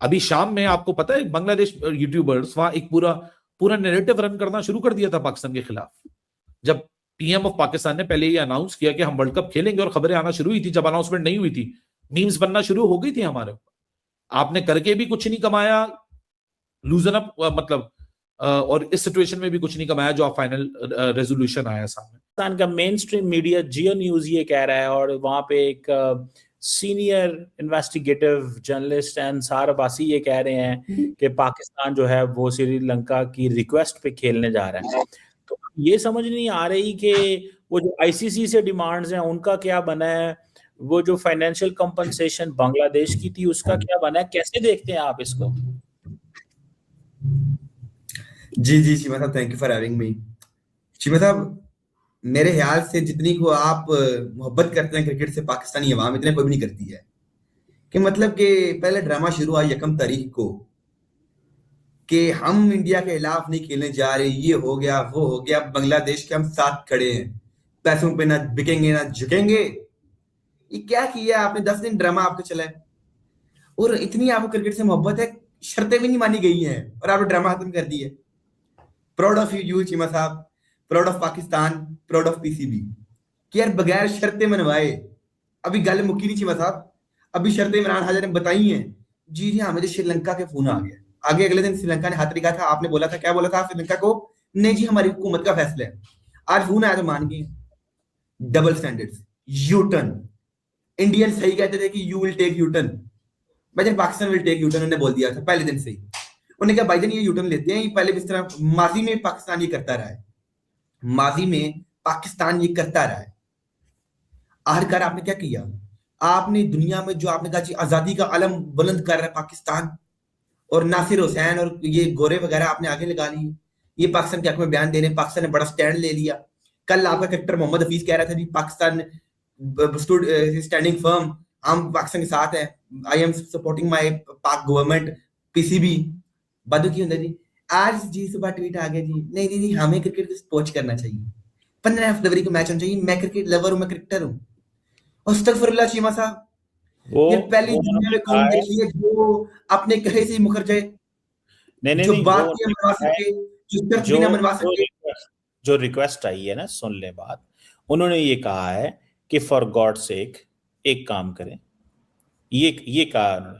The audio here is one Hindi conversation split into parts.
अभी शाम में आपको पता है बांग्लादेश यूट्यूबर्स वहां एक पूरा पूरा नैरेटिव रन करना शुरू कर दिया था पाकिस्तान के खिलाफ, जब पीएम ऑफ पाकिस्तान ने पहले ये अनाउंस किया कि हम वर्ल्ड कप खेलेंगे, और खबरें आना शुरू हुई थी, जब अनाउंसमेंट नहीं हुई थी मीम्स बनना शुरू हो गई थी हमारे ऊपर। आपने करके भी कुछ नहीं कमाया, लूजन अप मतलब और इस सिचुएशन में भी कुछ नहीं कमाया जो आप फाइनल रेजोल्यूशन आया सामने। पाकिस्तान का मेन स्ट्रीम मीडिया जियो न्यूज ये कह रहा है, और वहां पे एक senior investigative journalist Ansar Abbasi ये कह रहे हैं कि पाकिस्तान जो है वो श्रीलंका की रिक्वेस्ट पे खेलने जा रहा है। तो ये समझ नहीं आ रही कि वो जो आईसीसी से डिमांड्स हैं उनका क्या बना है, वो जो फाइनेंशियल कंपनसेशन बांग्लादेश की थी उसका क्या बना है, कैसे देखते हैं आप इसको? जी चीमा साहब, thank you for having me. Cheema साहब, मेरे ख्याल से जितनी को आप मोहब्बत करते हैं क्रिकेट से पाकिस्तानी अवाम, इतने कोई भी नहीं करती है। कि मतलब कि पहले ड्रामा शुरू हुआ 1 तारीख को कि हम इंडिया के खिलाफ नहीं खेलने जा रहे, ये हो गया वो हो गया, बांग्लादेश के हम साथ खड़े हैं, पैसों पे ना बिकेंगे ना झुकेंगे। ये क्या किया आपने? 10 दिन ड्रामा आपका चला है, और इतनी आपको क्रिकेट से मोहब्बत है, शर्तें भी नहीं मानी गई हैं और आपने ड्रामा खत्म कर दिया। प्राउड ऑफ यू चीमा साहब, proud of Pakistan, proud of PCB कि यार बगैर शर्तें मनवाए। अभी गल मुक्की नहीं चीमा साहब, अभी शर्तें इमरान हाजिर ने बताई हैं। जी हाँ, मुझे श्रीलंका के फोन आ गया। आगे अगले दिन श्रीलंका ने हाथ दिखाया था, आपने बोला था, क्या बोला था श्रीलंका को? नहीं जी, हमारी हुकूमत का फैसला है। आज फोन आया तो मान गए। Double standards, U turn. Indian सही कहते थे कि you will take U turn, भाईजान Pakistan will take U turn, उन्होंने बोल दिया था पहले दिन से ही। उन्होंने कहा भाईजान ये यू टर्न लेते हैं, ये पहले भी इस तरह माजी में पाकिस्तान ये करता रहा है, माजी में पाकिस्तान ये करता रहा है। आखिरकार आपने क्या किया? आपने दुनिया में जो आपने कहा जी आजादी का अलम बुलंद कर रहा है पाकिस्तान, और नासिर हुसैन और ये गोरे वगैरह आपने आगे लगा लिए, ये पाकिस्तान के हक में बयान दे रहे हैं, पाकिस्तान ने बड़ा स्टैंड ले लिया। कल आपका क्रिकेटर मोहम्मद हफीज कह रहा था जी पाकिस्तान स्टूड स्टैंडिंग फर्म, हम पाकिस्तान के साथ हैं, आई एम सपोर्टिंग माय पाक गवर्नमेंट, पीसीबी बदू की होता जी। आज जी सुबह ट्वीट आ गया जी, नहीं दीदी हमें क्रिकेट को स्पोर्ट करना चाहिए, 15 फरवरी को मैच होना चाहिए, मैं क्रिकेट लवर हूं, मैं क्रिकेटर हूं। अस्तगफुरुल्लाह चीमा साहब, ये पहली दुनिया में कौन देखी है जो अपने कहे से मुकर जाए, जो बात नहीं मनवा सके, जो शर्त भी ना मनवा सके। जो रिक्वेस्ट आई है ना, सुन ले बात, उन्होंने ये कहा है कि फॉर गॉड सेक एक काम करें, ये कहा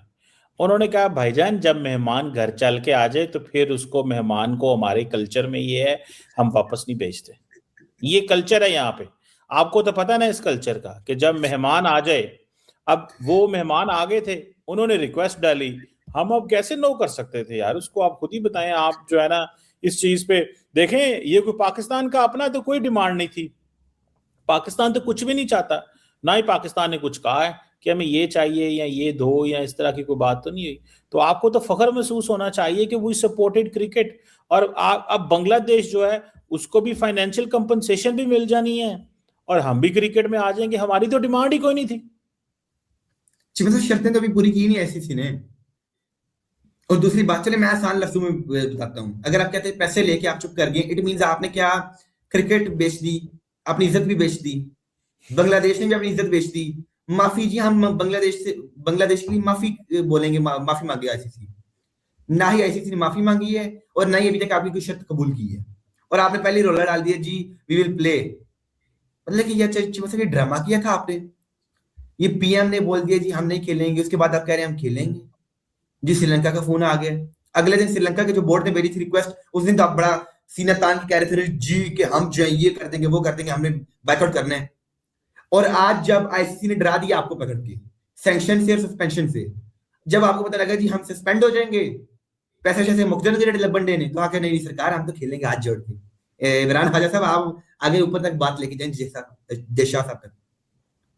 उन्होंने कहा भाईजान जब मेहमान घर चल के आ जाए तो फिर उसको, मेहमान को, हमारे कल्चर में ये है हम वापस नहीं भेजते, ये कल्चर है यहाँ पे। आपको तो पता ना इस कल्चर का कि जब मेहमान आ जाए, अब वो मेहमान आ गए थे, उन्होंने रिक्वेस्ट डाली, हम अब कैसे नो कर सकते थे यार, उसको आप खुद ही बताएं। आप जो है ना इस चीज पे देखें, ये कोई पाकिस्तान का अपना तो कोई डिमांड नहीं थी, पाकिस्तान तो कुछ भी नहीं चाहता, ना ही पाकिस्तान ने कुछ कहा है कि हमें ये चाहिए या ये दो या इस तरह की कोई बात तो नहीं हुई। तो आपको तो फख्र महसूस होना चाहिए कि वी सपोर्टेड क्रिकेट। और अब बांग्लादेश जो है उसको भी फाइनेंशियल कंपनसेशन भी मिल जानी है और हम भी क्रिकेट में आ जाएंगे, हमारी तो डिमांड ही कोई नहीं थी। मतलब शर्तें तो अभी पूरी की नहीं आईसीसी ने। और दूसरी बात, चले मैं आसान लफ्जों में बताता हूं, अगर आप कहते हैं पैसे लेके आप चुप कर गए, इट मींस आपने क्या क्रिकेट बेच दी, अपनी इज्जत भी बेच दी, बांग्लादेश ने भी अपनी इज्जत बेच दी। माफी जी, हम बांग्लादेश के लिए माफी बोलेंगे, माफी मांगे आईसीसी, ना ही आईसीसी ने माफी मांगी है और ना ही अभी तक आपकी कोई शर्त कबूल की है, और आपने पहले रोला डाल दिया जी वी विल प्ले। मतलब कि ये ड्रामा किया था आपने। ये पीएम ने बोल दिया जी हम नहीं खेलेंगे, उसके बाद आप कह रहे हैं हम खेलेंगे जी। श्रीलंका का फोन आ गया, अगले दिन श्रीलंका के जो बोर्ड ने भेजी थी रिक्वेस्ट, उस दिन तो आप बड़ा सीना तान के कह रहे थे जी कि हम जो ये कर देंगे वो कर देंगे, हमने बैकआउट करना है। और आज जब आईसीसी ने डरा दिया आपको पकड़ के सैंक्शन से और सस्पेंशन से, जब आपको पता लगा जी हम सस्पेंड हो जाएंगे, पैसे शैसे मुक जाएंगे लब्बन डे ने, तो आके नहीं सरकार हम तो खेलेंगे हाथ जोड़ के। इमरान खाजा साहब आप आगे ऊपर तक बात लेके जाए, जयशाह साहब तक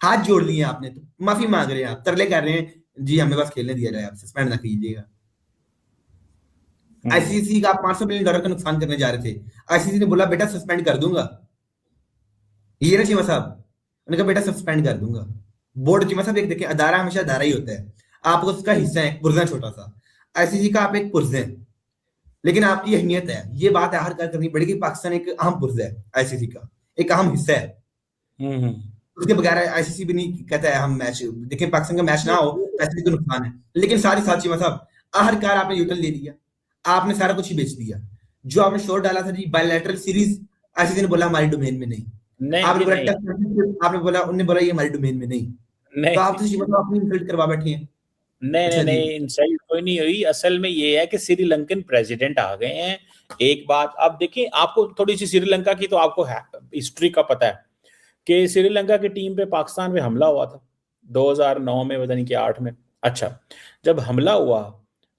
हाथ जोड़ लिए आपने, तो माफी मांग रहे हैं, आप तरले कर रहे हैं जी हमें बस खेलने दिया जाए, आप सस्पेंड ना कीजिएगा। आईसीसी का आप $500 मिलियन का नुकसान करने जा रहे थे, आईसीसी ने बोला बेटा सस्पेंड कर दूंगा, ये ना चीमा साहब, उन्होंने कहा बेटा सस्पेंड कर दूंगा। बोर्ड चीमा साहब एक देखें, अदारा हमेशा अदारा ही होता है, आप उसका हिस्सा है, पुर्जा छोटा सा, आईसीसी का आप एक पुर्जा है, लेकिन आपकी अहमियत है, ये बात हर कर करनी पड़ेगी, पाकिस्तान एक अहम पुर्जा है, आईसीसी का एक अहम हिस्सा है। उसके बगैर आईसीसी भी नहीं कहता है हम मैच देखें, पाकिस्तान का मैच ना हो पैसे का नुकसान है। लेकिन साथ ही साथ चीमा साहब आखिरकार आपने यूटर्न ले लिया, आपने सारा कुछ ही बेच दिया। जो आपने शोर डाला था जी बायलैटरल सीरीज, आईसीसी ने बोला हमारी डोमेन में नहीं, नहीं आपने जी बोला नहीं टेस्ट मैचेस, आपने बोला, उन्होंने बोला ये हमारी डोमेन में नहीं। तो आप तो मतलब अपनी इंसल्ट करवा बैठे हैं। नहीं अच्छा नहीं जी, नहीं इंसल्ट कोई नहीं हुई। असल में ये है कि श्रीलंकन प्रेसिडेंट आ गए हैं। एक बात आप देखिए, आपको थोड़ी सी श्रीलंका की तो आपको हिस्ट्री का पता है कि श्रीलंका की टीम पे पाकिस्तान पे हमला हुआ था 2009 में, पता नहीं कि 8 में। अच्छा, जब हमला हुआ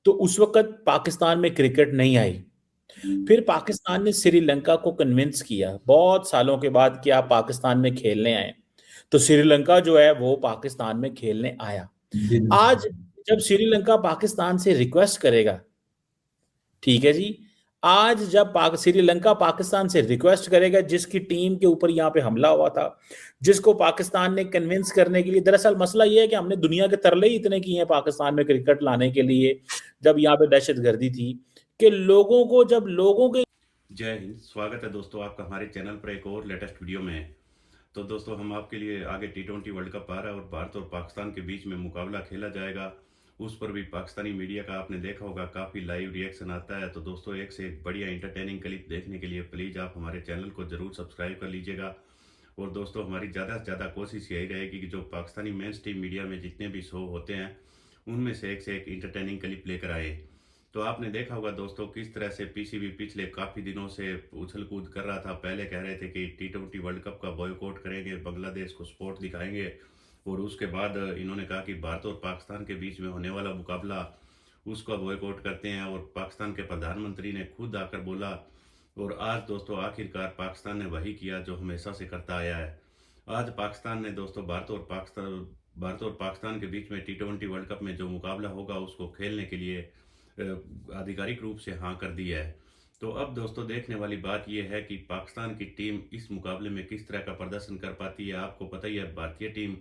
तो उस वक्त पाकिस्तान में क्रिकेट नहीं आई। फिर पाकिस्तान ने श्रीलंका को कन्विंस किया बहुत सालों के बाद कि आप पाकिस्तान में खेलने आए, तो श्रीलंका जो है वो पाकिस्तान में खेलने आया। आज जब श्रीलंका पाकिस्तान से रिक्वेस्ट करेगा, ठीक है जी, आज जब श्रीलंका पाकिस्तान से रिक्वेस्ट करेगा, जिसकी टीम के ऊपर यहाँ पे हमला हुआ था, जिसको पाकिस्तान ने कन्विंस करने के लिए, दरअसल मसला ये है कि हमने दुनिया के तरले ही इतने किए हैं पाकिस्तान में क्रिकेट लाने के लिए, जब यहाँ पे दहशतगर्दी थी, कि लोगों को, जब लोगों के। जय हिंद, स्वागत है दोस्तों आपका हमारे चैनल पर एक और लेटेस्ट वीडियो में। तो दोस्तों हम आपके लिए आगे T20 वर्ल्ड कप आ रहा है और भारत और पाकिस्तान के बीच में मुकाबला खेला जाएगा। उस पर भी पाकिस्तानी मीडिया का आपने देखा होगा काफ़ी लाइव रिएक्शन आता है। तो दोस्तों एक से एक बढ़िया इंटरटेनिंग क्लिप देखने के लिए प्लीज़ आप हमारे चैनल को ज़रूर सब्सक्राइब कर लीजिएगा। और दोस्तों हमारी ज़्यादा से ज़्यादा कोशिश यही रहेगी कि जो पाकिस्तानी मेन स्ट्रीम मीडिया में जितने भी शो होते हैं उनमें से एक इंटरटेनिंग क्लिप लेकर आए। तो आपने देखा होगा दोस्तों किस तरह से पीसीबी पिछले काफ़ी दिनों से उछल कूद कर रहा था। पहले कह रहे थे कि T20 वर्ल्ड कप का बॉयकॉट करेंगे, बांग्लादेश को सपोर्ट दिखाएंगे, और उसके बाद इन्होंने कहा कि भारत और पाकिस्तान के बीच में होने वाला मुकाबला उसका बॉयकॉट करते हैं। और पाकिस्तान के प्रधानमंत्री ने खुद आकर बोला, और आज दोस्तों आखिरकार पाकिस्तान ने वही किया जो हमेशा से करता आया है। आज पाकिस्तान ने दोस्तों भारत और पाकिस्तान के बीच में T20 वर्ल्ड कप में जो मुकाबला होगा उसको खेलने के लिए आधिकारिक रूप से हाँ कर दिया है। तो अब दोस्तों देखने वाली बात यह है कि पाकिस्तान की टीम इस मुकाबले में किस तरह का प्रदर्शन कर पाती है। आपको पता ही है भारतीय टीम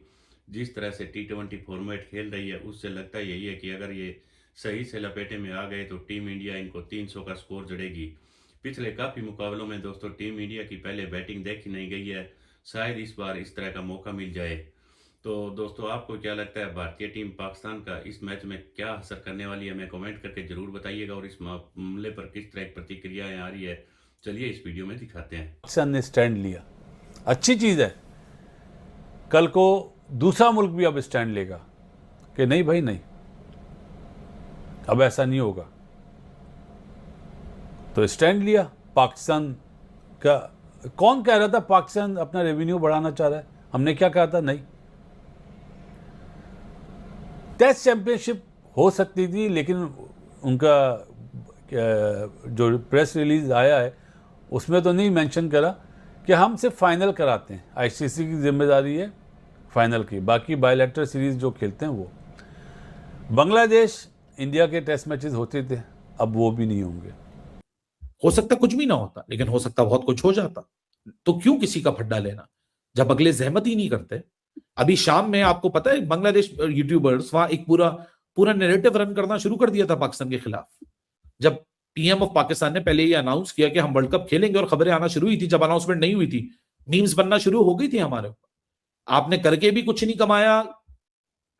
जिस तरह से T20 फॉर्मेट खेल रही है उससे लगता यही है कि अगर ये सही से लपेटे में आ गए तो टीम इंडिया इनको 300 का स्कोर जड़ेगी। पिछले काफ़ी मुकाबलों में दोस्तों टीम इंडिया की पहले बैटिंग देखी नहीं गई है, शायद इस बार इस तरह का मौका मिल जाए। तो दोस्तों आपको क्या लगता है भारतीय टीम पाकिस्तान का इस मैच में क्या असर करने वाली है, हमें कमेंट करके जरूर बताइएगा। और इस मामले पर किस तरह की प्रतिक्रियाएं आ रही है, चलिए इस वीडियो में दिखाते हैं। पाकिस्तान ने स्टैंड लिया, अच्छी चीज़ है। कल को दूसरा मुल्क भी अब स्टैंड लेगा कि नहीं भाई नहीं, अब ऐसा नहीं होगा। तो स्टैंड लिया पाकिस्तान का। कौन कह रहा था पाकिस्तान अपना रेवेन्यू बढ़ाना चाह रहा है? हमने क्या कहा था? नहीं। टेस्ट चैंपियनशिप हो सकती थी, लेकिन उनका जो प्रेस रिलीज आया है उसमें तो नहीं मेंशन करा कि हम सिर्फ फाइनल कराते हैं। आईसीसी की जिम्मेदारी है फाइनल की, बाकी बायलैटरल सीरीज जो खेलते हैं वो। बांग्लादेश इंडिया के टेस्ट मैचेस होते थे, अब वो भी नहीं होंगे। हो सकता कुछ भी ना होता, लेकिन हो सकता बहुत कुछ हो जाता। तो क्यों किसी का फड्डा लेना जब अगले जहमत ही नहीं करते। अभी शाम में आपको पता है बांग्लादेश यूट्यूबर्स वहां एक पूरा नैरेटिव रन करना शुरू कर दिया था पाकिस्तान के खिलाफ। जब पीएम ऑफ पाकिस्तान ने पहले ही अनाउंस किया कि हम वर्ल्ड कप खेलेंगे और खबरें आना शुरू हुई थी, जब अनाउंसमेंट नहीं हुई थी मीम्स बनना शुरू हो गई थी हमारे ऊपर। आपने करके भी कुछ नहीं कमाया,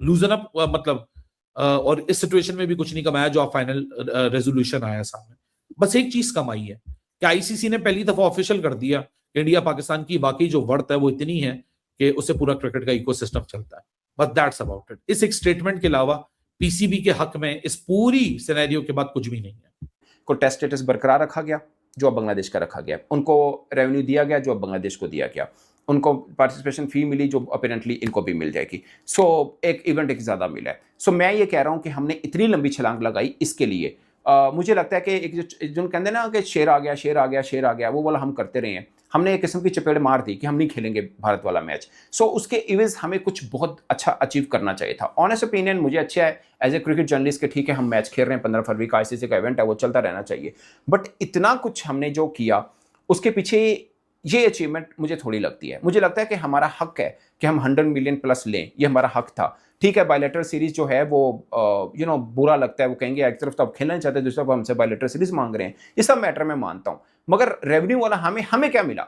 लूजन अप मतलब और इस सिचुएशन में भी कुछ नहीं कमाया जो आप फाइनल रेजोल्यूशन आया सामने। बस एक चीज कमाई है कि आईसीसी ने पहली दफा ऑफिशियल कर दिया कि इंडिया पाकिस्तान की वाकई जो वर्थ है वो इतनी है कि उससे पूरा क्रिकेट का इकोसिस्टम चलता है। But that's about it. इस एक स्टेटमेंट के अलावा पीसीबी के हक में इस पूरी सिनेरियो के बाद कुछ भी नहीं है। को टेस्ट स्टेटस बरकरार रखा गया जो अब बांग्लादेश का रखा गया, उनको रेवेन्यू दिया गया जो अब बांग्लादेश को दिया गया, उनको पार्टिसिपेशन फी मिली जो अपेरेंटली इनको भी मिल जाएगी। सो एक इवेंट एक ज़्यादा मिला है। सो मैं ये कह रहा हूँ कि हमने इतनी लंबी छलांग लगाई इसके लिए। मुझे लगता है कि एक जो कहते हैं ना कि शेर आ गया शेर आ गया शेर आ गया, वो वाला हम करते रहे हैं। हमने एक किस्म की चपेड़ मार दी कि हम नहीं खेलेंगे भारत वाला मैच। सो उसके इवेंस हमें कुछ बहुत अच्छा अचीव करना चाहिए था। ऑनेस्ट ओपिनियन मुझे अच्छा है एज ए क्रिकेट जर्नलिस्ट के, ठीक है हम मैच खेल रहे हैं, 15 फरवरी का आईसीसी का इवेंट है, वो चलता रहना चाहिए। बट इतना कुछ हमने जो किया उसके पीछे ये अचीवमेंट मुझे थोड़ी लगती है। मुझे लगता है कि हमारा हक है कि हम 100 मिलियन प्लस लें, ये हमारा हक था। ठीक है बायलैटरल सीरीज जो है वो बुरा लगता है, वो कहेंगे एक तरफ तो आप खेलना नहीं चाहते, दूसरी तरफ हमसे बायलैटरल सीरीज मांग रहे हैं, ये सब मैटर मैं मानता हूं। मगर रेवेन्यू वाला हमें क्या मिला?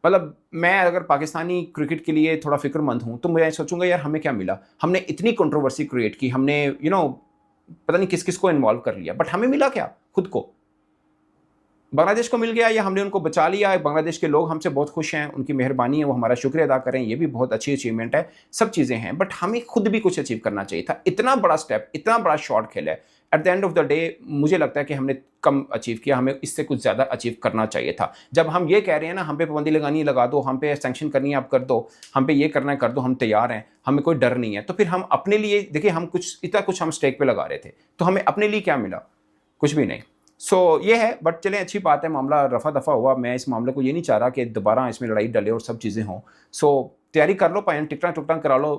मतलब मैं अगर पाकिस्तानी क्रिकेट के लिए थोड़ा फिक्रमंद हूं तो मैं सोचूंगा यार हमें क्या मिला। हमने इतनी कंट्रोवर्सी क्रिएट की, हमने पता नहीं किस किस को इन्वॉल्व कर लिया, बट हमें मिला क्या? खुद को, बांग्लादेश को मिल गया या हमने उनको बचा लिया? बांग्लादेश के लोग हमसे बहुत खुश हैं, उनकी मेहरबानी है, वो हमारा शुक्रिया अदा करें, ये भी बहुत अच्छी अचीवमेंट है, सब चीज़ें हैं, बट हमें खुद भी कुछ अचीव करना चाहिए था। इतना बड़ा स्टेप, इतना बड़ा शॉट खेला है, at the end of the day मुझे लगता है कि हमने कम अचीव किया, हमें इससे कुछ ज़्यादा अचीव करना चाहिए था। जब हम ये कह रहे हैं ना, हम पे पाबंदी लगानी है लगा दो, हम पे सैंक्शन करनी है आप कर दो, हम पे ये करना है कर दो, हम तैयार हैं, हमें कोई डर नहीं है, तो फिर हम अपने लिए देखिए, हम कुछ इतना कुछ हम स्टेक पे लगा रहे थे, तो हमें अपने लिए क्या मिला? कुछ भी नहीं। सो ये है, बट चलें अच्छी बात है, मामला रफा दफा हुआ। मैं इस मामले को ये नहीं चाह रहा कि दोबारा इसमें लड़ाई डले और सब चीज़ें हों। सो तैयारी कर लो, पायन टिकटें करा लो,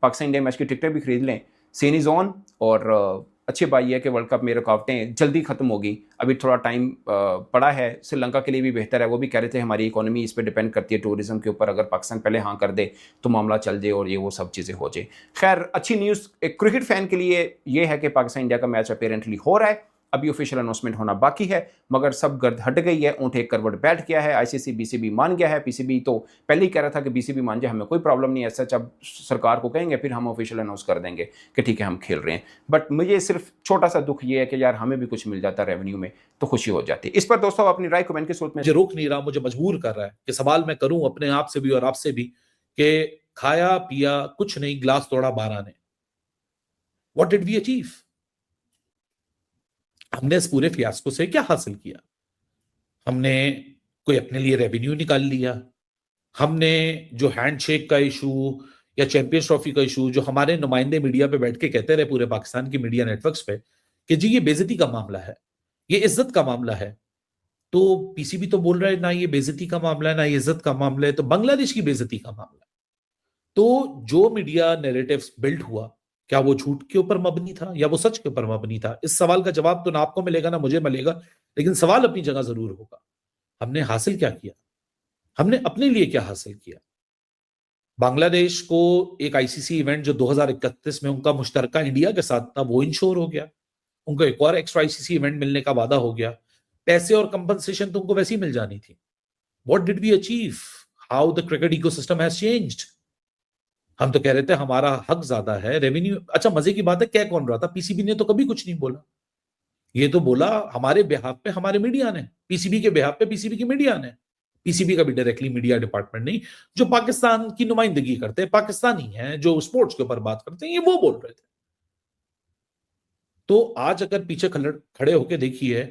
पाकिस्तान इंडिया मैच की टिकटें भी खरीद लें, सीन इज़ ऑन। और अच्छी बात यह है कि वर्ल्ड कप में रुकावटें जल्दी ख़त्म होगी, अभी थोड़ा टाइम पड़ा है। श्रीलंका के लिए भी बेहतर है, वो भी कह रहे थे हमारी इकोनॉमी इस पर डिपेंड करती है टूरिज्म के ऊपर, अगर पाकिस्तान पहले हाँ कर दे तो मामला चल जाए और ये वो सब चीज़ें हो जाए। खैर अच्छी न्यूज़ एक क्रिकेट फ़ैन के लिए ये है कि पाकिस्तान इंडिया का मैच अपेरेंटली हो रहा है, अभी ऑफिशियल अनाउंसमेंट होना बाकी है, मगर सब गर्द हट गई है, ऊँट एक करवट बैठ गया है। आईसीसी बीसीबी मान गया है, पीसीबी तो पहले ही कह रहा था कि बीसीबी मान जाए, हमें कोई प्रॉब्लम नहीं है, सच अब सरकार को कहेंगे फिर हम ऑफिशियल अनाउंस कर देंगे कि ठीक है हम खेल रहे हैं। बट मुझे सिर्फ छोटा सा दुख ये है कि यार हमें भी कुछ मिल जाता रेवेन्यू में तो खुशी हो जाती। इस पर दोस्तों अपनी राय कमेंट के सूरत में मुझे रोक नहीं रहा, मुझे मजबूर कर रहा है कि सवाल मैं करूं अपने आप से भी और आपसे भी कि खाया पिया कुछ नहीं, ग्लास तोड़ा 12 ने। What did we achieve? हमने इस पूरे फियास्को से क्या हासिल किया? हमने कोई अपने लिए रेवेन्यू निकाल लिया? हमने जो हैंडशेक का इशू या चैंपियंस ट्रॉफी का इशू, जो हमारे नुमाइंदे मीडिया पे बैठ के कहते रहे पूरे पाकिस्तान की मीडिया नेटवर्क्स पे कि जी ये बेइज्जती का मामला है, ये इज्जत का मामला है, तो पीसीबी तो बोल रहा है ना ये बेइज्जती का मामला है ना ये इज्जत का मामला है, तो बांग्लादेश की बेइज्जती का मामला है। तो जो मीडिया नैरेटिव्स बिल्ड हुआ, क्या वो झूठ के ऊपर मबनी था या वो सच के ऊपर मबनी था? इस सवाल का जवाब तो ना आपको मिलेगा ना मुझे मिलेगा, लेकिन सवाल अपनी जगह जरूर होगा। हमने हासिल क्या किया? हमने अपने लिए क्या हासिल किया? बांग्लादेश को एक आईसीसी इवेंट जो 2031 में उनका मुश्तरका इंडिया के साथ था वो इंश्योर हो गया, उनको एक और एक्स्ट्रा आईसीसी इवेंट मिलने का वादा हो गया, पैसे और कंपनसेशन तो उनको वैसे ही मिल जानी थी। What did we achieve? How the cricket ecosystem has changed. हम तो कह रहे थे हमारा हक ज्यादा है, रेवेन्यू। अच्छा मजे की बात है, कह कौन रहा था? पीसीबी ने तो कभी कुछ नहीं बोला, ये तो बोला हमारे बिहाफ पे हमारे मीडिया ने, पीसीबी के बिहाफ पे पीसीबी की मीडिया ने। पीसीबी का भी डायरेक्टली मीडिया डिपार्टमेंट नहीं, जो पाकिस्तान की नुमाइंदगी करते हैं, पाकिस्तानी हैं, जो स्पोर्ट्स के ऊपर बात करते हैं, ये वो बोल रहे थे। तो आज अगर पीछे खड़े होके देखिए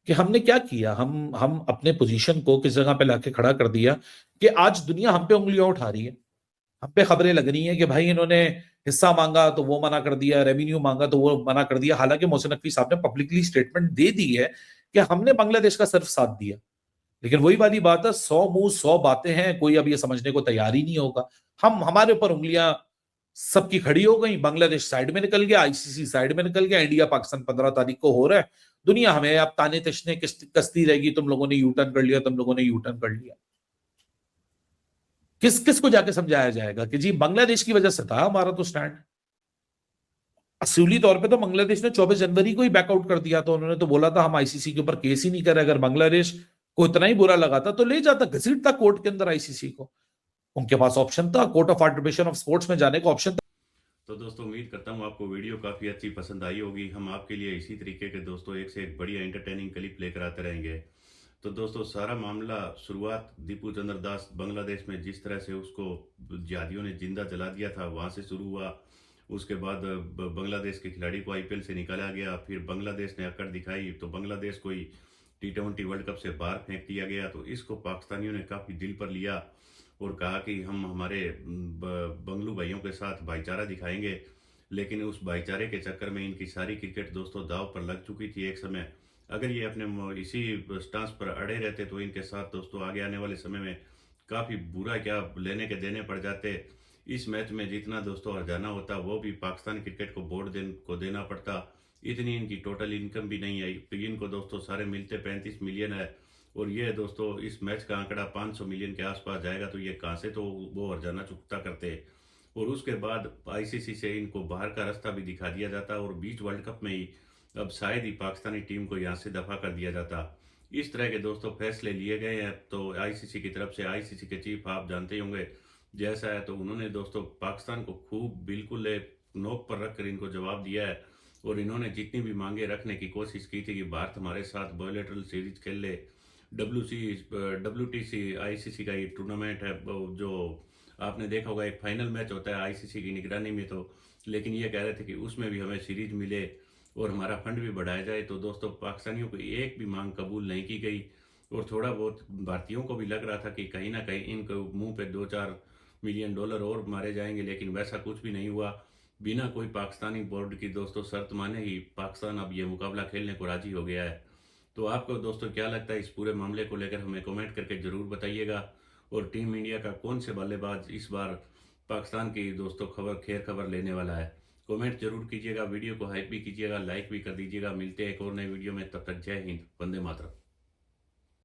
कि हमने क्या किया, हम अपने पोजीशन को किस जगह पे लाके खड़ा कर दिया कि आज दुनिया हम पे उंगलियां उठा रही है, हम पे खबरें लग रही हैं कि भाई इन्होंने हिस्सा मांगा तो वो मना कर दिया, रेवेन्यू मांगा तो वो मना कर दिया। हालांकि मोहसिन नकवी साहब ने पब्लिकली स्टेटमेंट दे दी है कि हमने बांग्लादेश का सिर्फ साथ दिया, लेकिन वही वाली बात है, 100 मुंह 100 बातें हैं, कोई अब ये समझने को तैयार ही नहीं होगा। हमारे ऊपर उंगलियां सबकी खड़ी हो गई, बांग्लादेश साइड में निकल गया, आईसीसी साइड में निकल गया, इंडिया पाकिस्तान 15 तारीख को हो रहा है, दुनिया हमें अब ताने तशने कसती रहेगी, तुम लोगों ने यू टर्न कर लिया, तुम लोगों ने यू टर्न कर लिया। किस को जाके समझाया जाएगा कि जी बांग्लादेश की वजह से था हमारा तो स्टैंड। असूली तौर पे तो बांग्लादेश ने 24 जनवरी को ही बैकआउट कर दिया था, उन्होंने तो बोला था हम आईसीसी के ऊपर केस ही नहीं कर रहे। अगर बांग्लादेश को इतना ही बुरा लगा था तो ले जाता, घसीटता कोर्ट के अंदर आईसीसी को, उनके पास ऑप्शन था, court of arbitration of sports में जाने का ऑप्शन था। तो दोस्तों उम्मीद करता हूँ आपको वीडियो काफ़ी अच्छी पसंद आई होगी। हम आपके लिए इसी तरीके के दोस्तों एक से एक बढ़िया एंटरटेनिंग क्लिप लेकर आते रहेंगे। तो दोस्तों सारा मामला शुरुआत दीपू चंद्र दास बांग्लादेश में जिस तरह से उसको जिहादियों ने जिंदा जला दिया था वहाँ से शुरू हुआ। उसके बाद बांग्लादेश के खिलाड़ी को आईपीएल से निकाला गया, फिर बांग्लादेश ने अकड़ दिखाई तो बांग्लादेश को ही T20 वर्ल्ड कप से बाहर फेंक दिया गया। तो इसको पाकिस्तानियों ने काफ़ी दिल पर लिया और कहा कि हम हमारे बंगलू भाइयों के साथ भाईचारा दिखाएंगे, लेकिन उस भाईचारे के चक्कर में इनकी सारी क्रिकेट दोस्तों दाव पर लग चुकी थी एक समय। अगर ये अपने इसी स्टांस पर अड़े रहते तो इनके साथ दोस्तों आगे आने वाले समय में काफ़ी बुरा क्या लेने के देने पड़ जाते। इस मैच में जितना दोस्तों हरजाना होता वो भी पाकिस्तान क्रिकेट को बोर्ड को देना पड़ता। इतनी इनकी टोटल इनकम भी नहीं आई। तो इनको दोस्तों सारे मिलते 35 मिलियन है और ये दोस्तों इस मैच का आंकड़ा 500 मिलियन के आसपास जाएगा। तो ये कहाँ से तो वो हरजाना चुकता करते। और उसके बाद आईसीसी से इनको बाहर का रास्ता भी दिखा दिया जाता और बीच वर्ल्ड कप में ही अब शायद ही पाकिस्तानी टीम को यहाँ से दफा कर दिया जाता। इस तरह के दोस्तों फैसले लिए गए हैं। तो आईसीसी की तरफ से, आईसीसी के चीफ आप जानते ही होंगे जैसा है, तो उन्होंने दोस्तों पाकिस्तान को खूब बिल्कुल नोक पर रखकर इनको जवाब दिया है और इन्होंने जितनी भी मांगे रखने की कोशिश की थी कि भारत हमारे साथ बायोलेटरल सीरीज खेल ले, WTC ICC का ये टूर्नामेंट है जो आपने देखा होगा, एक फाइनल मैच होता है ICC की निगरानी में, तो लेकिन ये कह रहे थे कि उसमें भी हमें सीरीज मिले और हमारा फंड भी बढ़ाया जाए। तो दोस्तों पाकिस्तानियों को एक भी मांग कबूल नहीं की गई और थोड़ा बहुत भारतीयों को भी लग रहा था कि कहीं ना कहीं इनके मुंह पे 2-4 मिलियन डॉलर और मारे जाएंगे, लेकिन वैसा कुछ भी नहीं हुआ। बिना कोई पाकिस्तानी बोर्ड की दोस्तों शर्त माने ही पाकिस्तान अब ये मुकाबला खेलने को राजी हो गया है। तो आपको दोस्तों क्या लगता है इस पूरे मामले को लेकर, हमें कमेंट करके ज़रूर बताइएगा। और टीम इंडिया का कौन से बल्लेबाज इस बार पाकिस्तान की दोस्तों खैर खबर लेने वाला है, कमेंट जरूर कीजिएगा। वीडियो को हाइप भी कीजिएगा, लाइक भी कर दीजिएगा। मिलते हैं एक और नए वीडियो में, तब तक जय हिंद, वंदे मातरम।